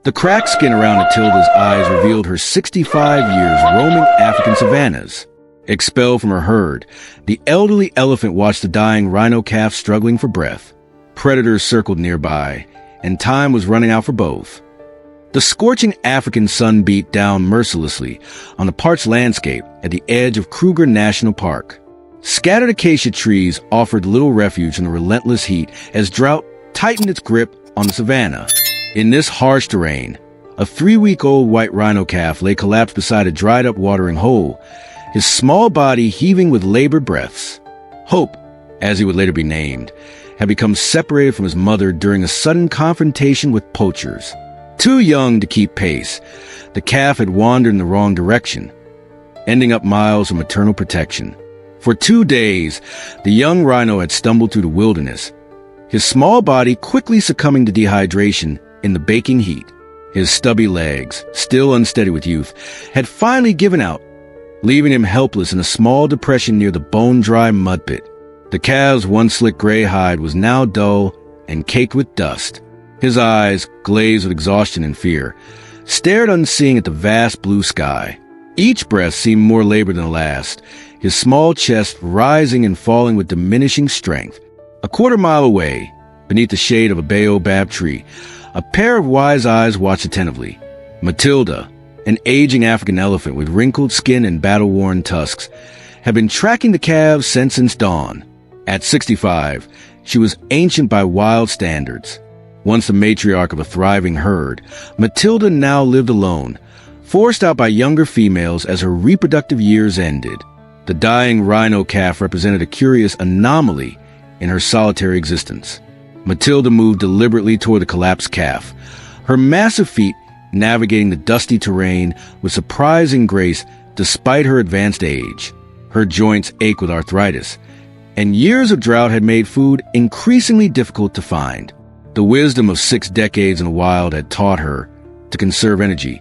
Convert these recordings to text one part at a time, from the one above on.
The cracked skin around Matilda's eyes revealed her 65 years roaming African savannas. Expelled from her herd, the elderly elephant watched the dying rhino calf struggling for breath. Predators circled nearby, and time was running out for both. The scorching African sun beat down mercilessly on the parched landscape at the edge of Kruger National Park. Scattered acacia trees offered little refuge from the relentless heat as drought tightened its grip on the savanna. In this harsh terrain, a 3-week-old white rhino calf lay collapsed beside a dried-up watering hole, his small body heaving with labored breaths. Hope, as he would later be named, had become separated from his mother during a sudden confrontation with poachers. Too young to keep pace, the calf had wandered in the wrong direction, ending up miles from maternal protection. For 2 days, the young rhino had stumbled through the wilderness, his small body quickly succumbing to dehydration in the baking heat. His stubby legs, still unsteady with youth, had finally given out, leaving him helpless in a small depression near the bone-dry mud pit. The calf's once slick gray hide was now dull and caked with dust. His eyes, glazed with exhaustion and fear, stared unseeing at the vast blue sky. Each breath seemed more labored than the last, his small chest rising and falling with diminishing strength. A quarter-mile away, beneath the shade of a baobab tree, a pair of wise eyes watched attentively. Matilda, an aging African elephant with wrinkled skin and battle-worn tusks, had been tracking the calves since dawn. At 65, she was ancient by wild standards. Once the matriarch of a thriving herd, Matilda now lived alone, forced out by younger females as her reproductive years ended. The dying rhino calf represented a curious anomaly in her solitary existence. Matilda moved deliberately toward the collapsed calf, her massive feet navigating the dusty terrain with surprising grace despite her advanced age. Her joints ached with arthritis, and years of drought had made food increasingly difficult to find. The wisdom of 6 decades in the wild had taught her to conserve energy,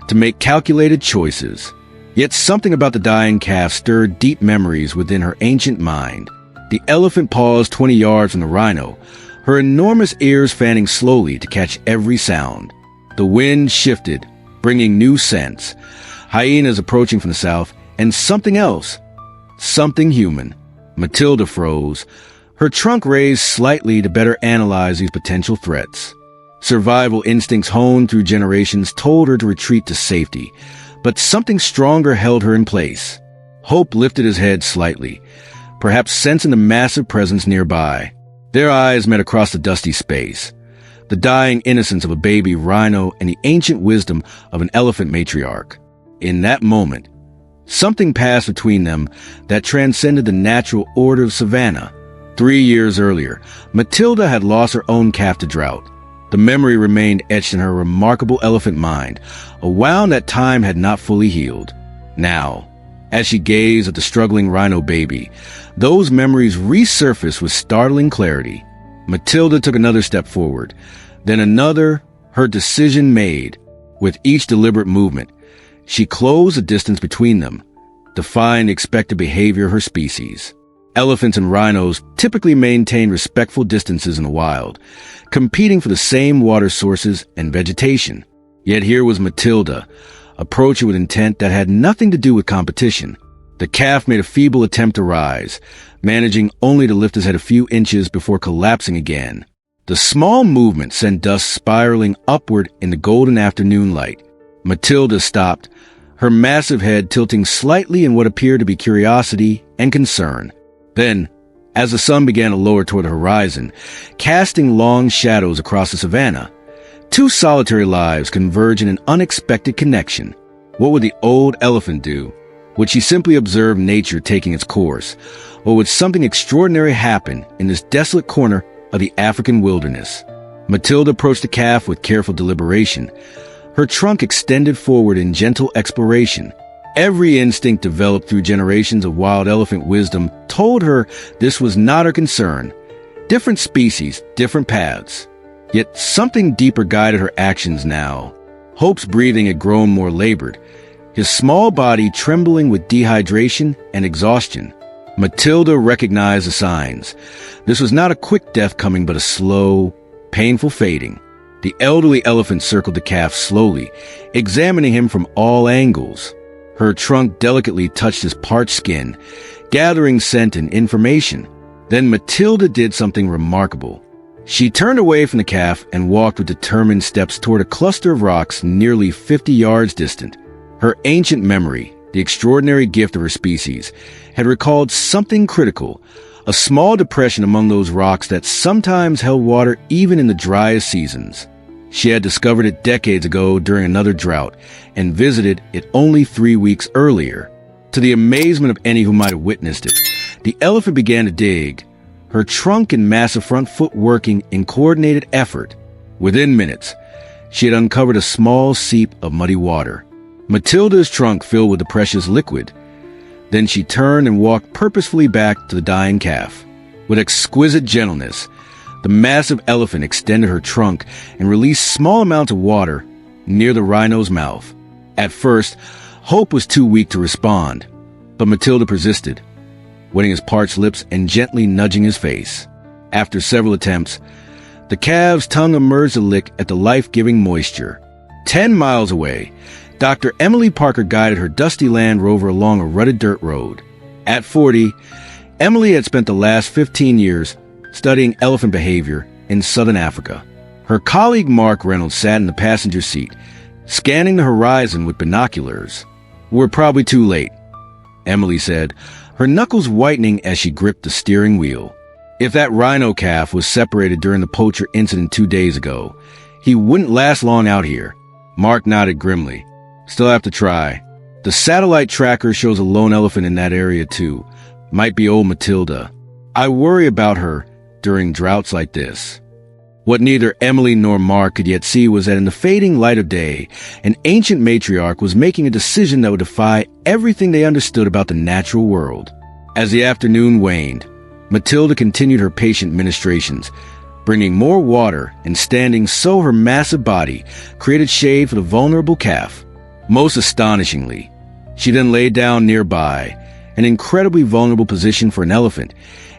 to make calculated choices. Yet something about the dying calf stirred deep memories within her ancient mind. The elephant paused 20 yards from the rhino, her enormous ears fanning slowly to catch every sound. The wind shifted, bringing new scents. Hyenas approaching from the south, and something else. Something human. Matilda froze, her trunk raised slightly to better analyze these potential threats. Survival instincts honed through generations told her to retreat to safety, but something stronger held her in place. Hope lifted his head slightly, perhaps sensing the massive presence nearby. Their eyes met across the dusty space, the dying innocence of a baby rhino and the ancient wisdom of an elephant matriarch. In that moment, something passed between them that transcended the natural order of savanna. 3 years earlier, Matilda had lost her own calf to drought. The memory remained etched in her remarkable elephant mind, a wound that time had not fully healed. Now, as she gazed at the struggling rhino baby, those memories resurfaced with startling clarity. Matilda took another step forward, then another, her decision made. With each deliberate movement, she closed the distance between them, defying the expected behavior of her species. Elephants and rhinos typically maintain respectful distances in the wild, competing for the same water sources and vegetation. Yet here was Matilda, approaching with intent that had nothing to do with competition. The calf made a feeble attempt to rise, managing only to lift his head a few inches before collapsing again. The small movement sent dust spiraling upward in the golden afternoon light. Matilda stopped, her massive head tilting slightly in what appeared to be curiosity and concern. Then, as the sun began to lower toward the horizon, casting long shadows across the savanna, 2 solitary lives converged in an unexpected connection. What would the old elephant do? Would she simply observe nature taking its course? Or would something extraordinary happen in this desolate corner of the African wilderness? Matilda approached the calf with careful deliberation, her trunk extended forward in gentle exploration. Every instinct developed through generations of wild elephant wisdom told her this was not her concern. Different species, different paths. Yet something deeper guided her actions now. Hope's breathing had grown more labored, his small body trembling with dehydration and exhaustion. Matilda recognized the signs. This was not a quick death coming, but a slow, painful fading. The elderly elephant circled the calf slowly, examining him from all angles. Her trunk delicately touched his parched skin, gathering scent and information. Then Matilda did something remarkable. She turned away from the calf and walked with determined steps toward a cluster of rocks nearly 50 yards distant. Her ancient memory, the extraordinary gift of her species, had recalled something critical, a small depression among those rocks that sometimes held water even in the driest seasons. She had discovered it decades ago during another drought and visited it only 3 weeks earlier. To the amazement of any who might have witnessed it, the elephant began to dig, her trunk and massive front foot working in coordinated effort. Within minutes, she had uncovered a small seep of muddy water, Matilda's trunk filled with the precious liquid. Then she turned and walked purposefully back to the dying calf. With exquisite gentleness, the massive elephant extended her trunk and released small amounts of water near the rhino's mouth. At first, Hope was too weak to respond, but Matilda persisted, wetting his parched lips and gently nudging his face. After several attempts, the calf's tongue emerged to lick at the life-giving moisture. 10 miles away, Dr. Emily Parker guided her dusty Land Rover along a rutted dirt road. At 40, Emily had spent the last 15 years studying elephant behavior in southern Africa. Her colleague Mark Reynolds sat in the passenger seat, scanning the horizon with binoculars. "We're probably too late," Emily said, her knuckles whitening as she gripped the steering wheel. If that rhino calf was separated during the poacher incident 2 days ago, he wouldn't last long out here. Mark nodded grimly. "Still have to try. The satellite tracker shows a lone elephant in that area too. Might be old Matilda. I worry about her during droughts like this." What neither Emily nor Mark could yet see was that in the fading light of day, an ancient matriarch was making a decision that would defy everything they understood about the natural world. As the afternoon waned, Matilda continued her patient ministrations, bringing more water and standing so her massive body created shade for the vulnerable calf. Most astonishingly, she then lay down nearby, an incredibly vulnerable position for an elephant,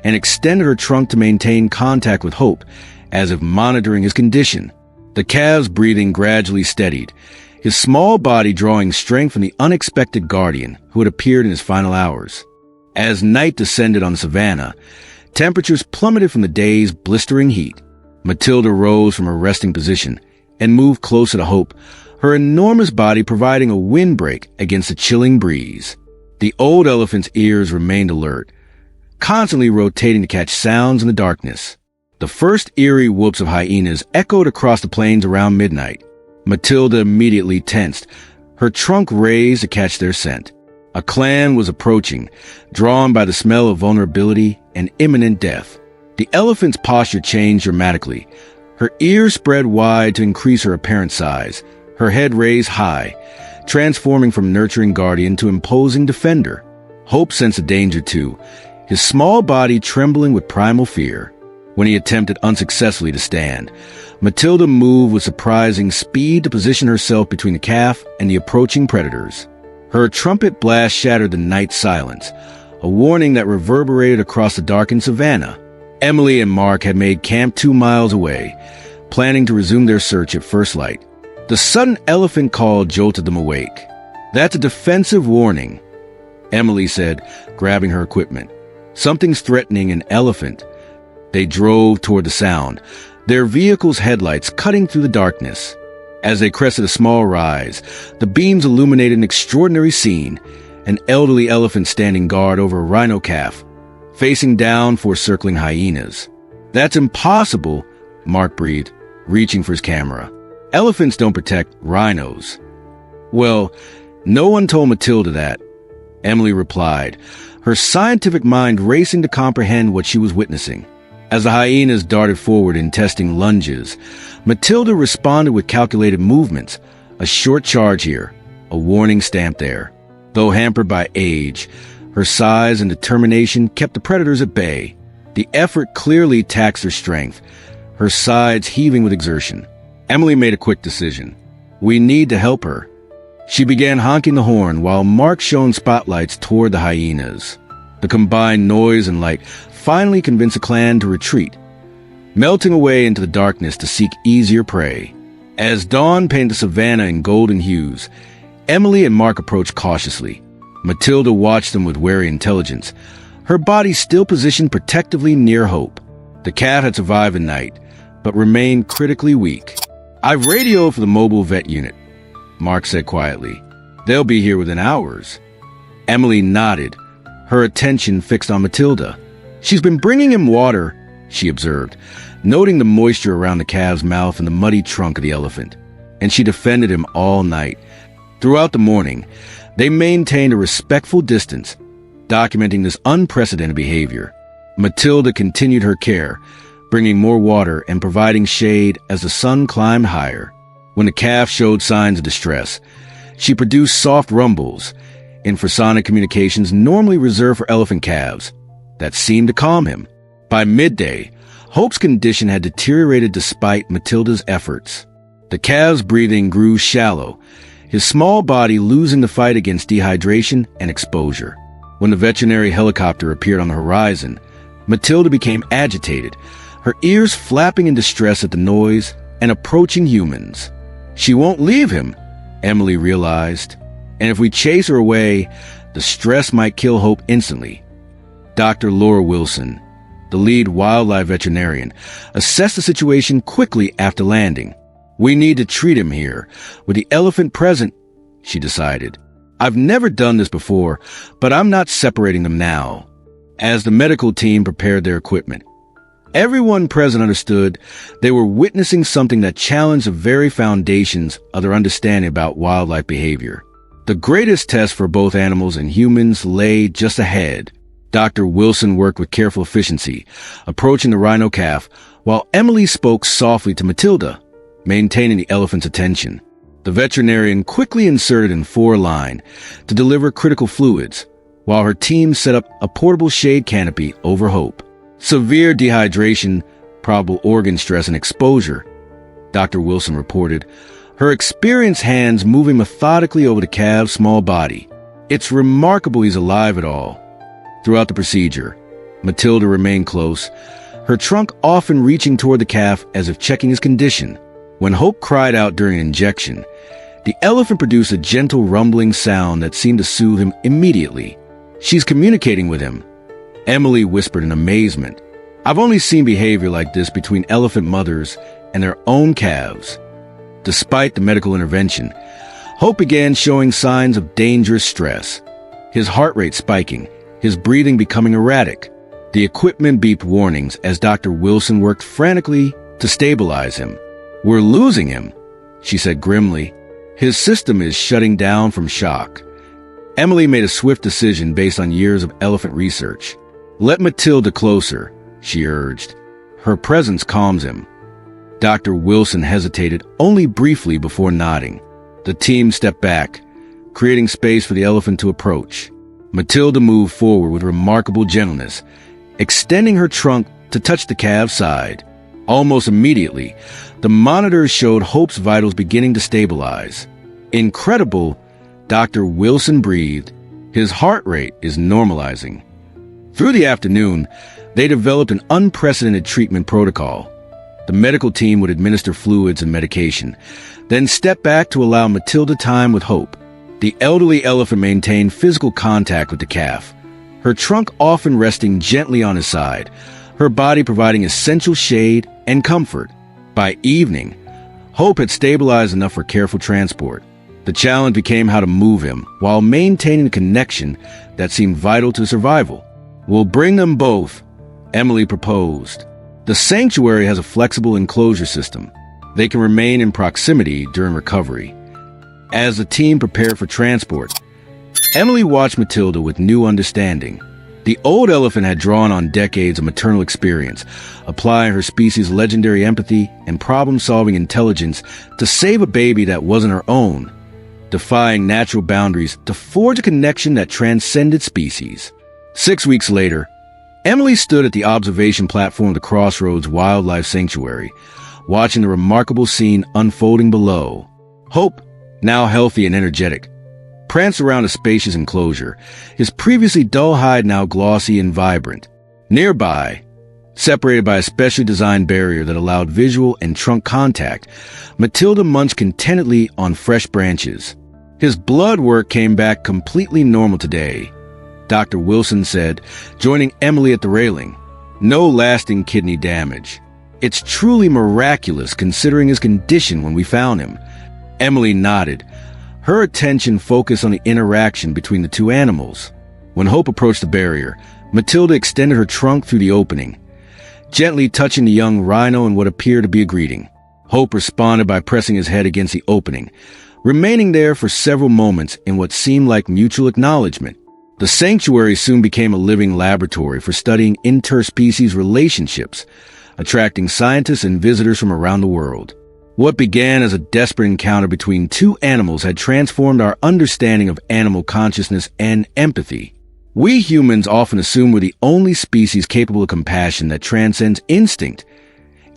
and extended her trunk to maintain contact with Hope, as if monitoring his condition. The calf's breathing gradually steadied, his small body drawing strength from the unexpected guardian who had appeared in his final hours. As night descended on the savannah, temperatures plummeted from the day's blistering heat. Matilda rose from her resting position and moved closer to Hope, her enormous body providing a windbreak against the chilling breeze. The old elephant's ears remained alert, constantly rotating to catch sounds in the darkness. The first eerie whoops of hyenas echoed across the plains around midnight. Matilda immediately tensed, her trunk raised to catch their scent. A clan was approaching, drawn by the smell of vulnerability and imminent death. The elephant's posture changed dramatically. Her ears spread wide to increase her apparent size, her head raised high, transforming from nurturing guardian to imposing defender. Hope sensed the danger too, his small body trembling with primal fear. When he attempted unsuccessfully to stand, Matilda moved with surprising speed to position herself between the calf and the approaching predators. Her trumpet blast shattered the night silence, a warning that reverberated across the darkened savannah. Emily and Mark had made camp 2 miles away, planning to resume their search at first light. The sudden elephant call jolted them awake. "That's a defensive warning," Emily said, grabbing her equipment. "Something's threatening an elephant." They drove toward the sound, their vehicle's headlights cutting through the darkness. As they crested a small rise, the beams illuminated an extraordinary scene, an elderly elephant standing guard over a rhino calf, facing down for circling hyenas. "That's impossible," Mark breathed, reaching for his camera. "Elephants don't protect rhinos." "Well, no one told Matilda that," Emily replied, her scientific mind racing to comprehend what she was witnessing. As the hyenas darted forward in testing lunges, Matilda responded with calculated movements, a short charge here, a warning stamp there. Though hampered by age, her size and determination kept the predators at bay. The effort clearly taxed her strength, her sides heaving with exertion. Emily made a quick decision. "We need to help her." She began honking the horn while Mark shone spotlights toward the hyenas. The combined noise and light finally convinced the clan to retreat. melting away into the darkness to seek easier prey. As dawn painted the savannah in golden hues, Emily and Mark approached cautiously. Matilda watched them with wary intelligence, her body still positioned protectively near Hope. The calf had survived the night, but remained critically weak. "I've radioed for the mobile vet unit," Mark said quietly. "They'll be here within hours." Emily nodded, her attention fixed on Matilda. "She's been bringing him water," she observed, noting the moisture around the calf's mouth and the muddy trunk of the elephant. "And she defended him all night." Throughout the morning, they maintained a respectful distance, documenting this unprecedented behavior. Matilda continued her care, bringing more water and providing shade as the sun climbed higher. When the calf showed signs of distress, she produced soft rumbles, infrasonic communications normally reserved for elephant calves, that seemed to calm him. By midday, Hope's condition had deteriorated despite Matilda's efforts. The calf's breathing grew shallow, his small body losing the fight against dehydration and exposure. When the veterinary helicopter appeared on the horizon, Matilda became agitated, her ears flapping in distress at the noise and approaching humans. "She won't leave him," Emily realized, "and if we chase her away, the stress might kill Hope instantly." Dr. Laura Wilson, the lead wildlife veterinarian, assessed the situation quickly after landing. "We need to treat him here, with the elephant present," she decided. "I've never done this before, but I'm not separating them now." As the medical team prepared their equipment, everyone present understood they were witnessing something that challenged the very foundations of their understanding about wildlife behavior. The greatest test for both animals and humans lay just ahead. Dr. Wilson worked with careful efficiency, approaching the rhino calf, while Emily spoke softly to Matilda, maintaining the elephant's attention. The veterinarian quickly inserted in 4-line to deliver critical fluids, while her team set up a portable shade canopy over Hope. "Severe dehydration, probable organ stress and exposure," Dr. Wilson reported, her experienced hands moving methodically over the calf's small body. "It's remarkable he's alive at all." Throughout the procedure, Matilda remained close, her trunk often reaching toward the calf as if checking his condition. When Hope cried out during an injection, the elephant produced a gentle rumbling sound that seemed to soothe him immediately. "She's communicating with him," Emily whispered in amazement. "I've only seen behavior like this between elephant mothers and their own calves." Despite the medical intervention, Hope began showing signs of dangerous stress, his heart rate spiking, his breathing becoming erratic. The equipment beeped warnings as Dr. Wilson worked frantically to stabilize him. "We're losing him," she said grimly. "His system is shutting down from shock." Emily made a swift decision based on years of elephant research. "Let Matilda closer," she urged. "Her presence calms him." Dr. Wilson hesitated only briefly before nodding. The team stepped back, creating space for the elephant to approach. Matilda moved forward with remarkable gentleness, extending her trunk to touch the calf's side. Almost immediately, the monitors showed Hope's vitals beginning to stabilize. "Incredible," Dr. Wilson breathed. "His heart rate is normalizing." Through the afternoon, they developed an unprecedented treatment protocol. The medical team would administer fluids and medication, then step back to allow Matilda time with Hope. The elderly elephant maintained physical contact with the calf, her trunk often resting gently on his side, her body providing essential shade and comfort. By evening, Hope had stabilized enough for careful transport. The challenge became how to move him while maintaining a connection that seemed vital to survival. "We'll bring them both," Emily proposed. The sanctuary has a flexible enclosure system. They can remain in proximity during recovery. As the team prepared for transport, Emily watched Matilda with new understanding. The old elephant had drawn on decades of maternal experience, applying her species' legendary empathy and problem-solving intelligence to save a baby that wasn't her own, defying natural boundaries to forge a connection that transcended species. 6 weeks later, Emily stood at the observation platform of the Crossroads Wildlife Sanctuary, watching the remarkable scene unfolding below. Hope, now healthy and energetic, pranced around a spacious enclosure, his previously dull hide now glossy and vibrant. Nearby, Separated by a specially designed barrier that allowed visual and trunk contact, Matilda munched contentedly on fresh branches. His blood work came back completely normal today, Dr. Wilson said, joining Emily at the railing. No lasting kidney damage. It's truly miraculous considering his condition when we found him. Emily nodded. Her attention focused on the interaction between the two animals. When Hope approached the barrier, Matilda extended her trunk through the opening, gently touching the young rhino in what appeared to be a greeting. Hope responded by pressing his head against the opening, remaining there for several moments in what seemed like mutual acknowledgement. The sanctuary soon became a living laboratory for studying interspecies relationships, attracting scientists and visitors from around the world. What began as a desperate encounter between two animals had transformed our understanding of animal consciousness and empathy. We humans often assume we're the only species capable of compassion that transcends instinct,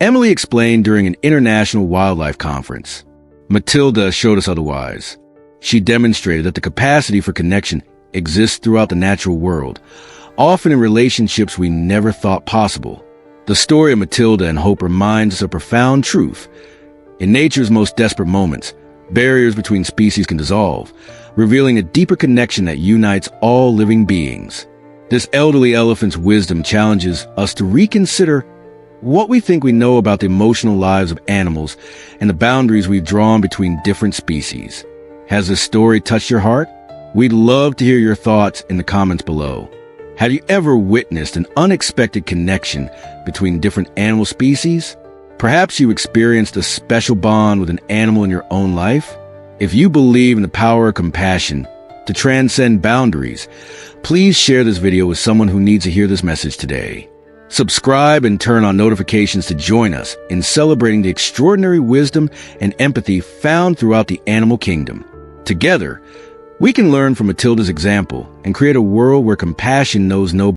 Emily explained during an international wildlife conference. Matilda showed us otherwise. She demonstrated that the capacity for connection exists throughout the natural world, often in relationships we never thought possible. The story of Matilda and Hope reminds us of a profound truth. In nature's most desperate moments, barriers between species can dissolve, revealing a deeper connection that unites all living beings. This elderly elephant's wisdom challenges us to reconsider what we think we know about the emotional lives of animals and the boundaries we've drawn between different species. Has this story touched your heart? We'd love to hear your thoughts in the comments below. Have you ever witnessed an unexpected connection between different animal species? Perhaps you experienced a special bond with an animal in your own life? If you believe in the power of compassion to transcend boundaries, please share this video with someone who needs to hear this message today. Subscribe and turn on notifications to join us in celebrating the extraordinary wisdom and empathy found throughout the animal kingdom. Together, we can learn from Matilda's example and create a world where compassion knows no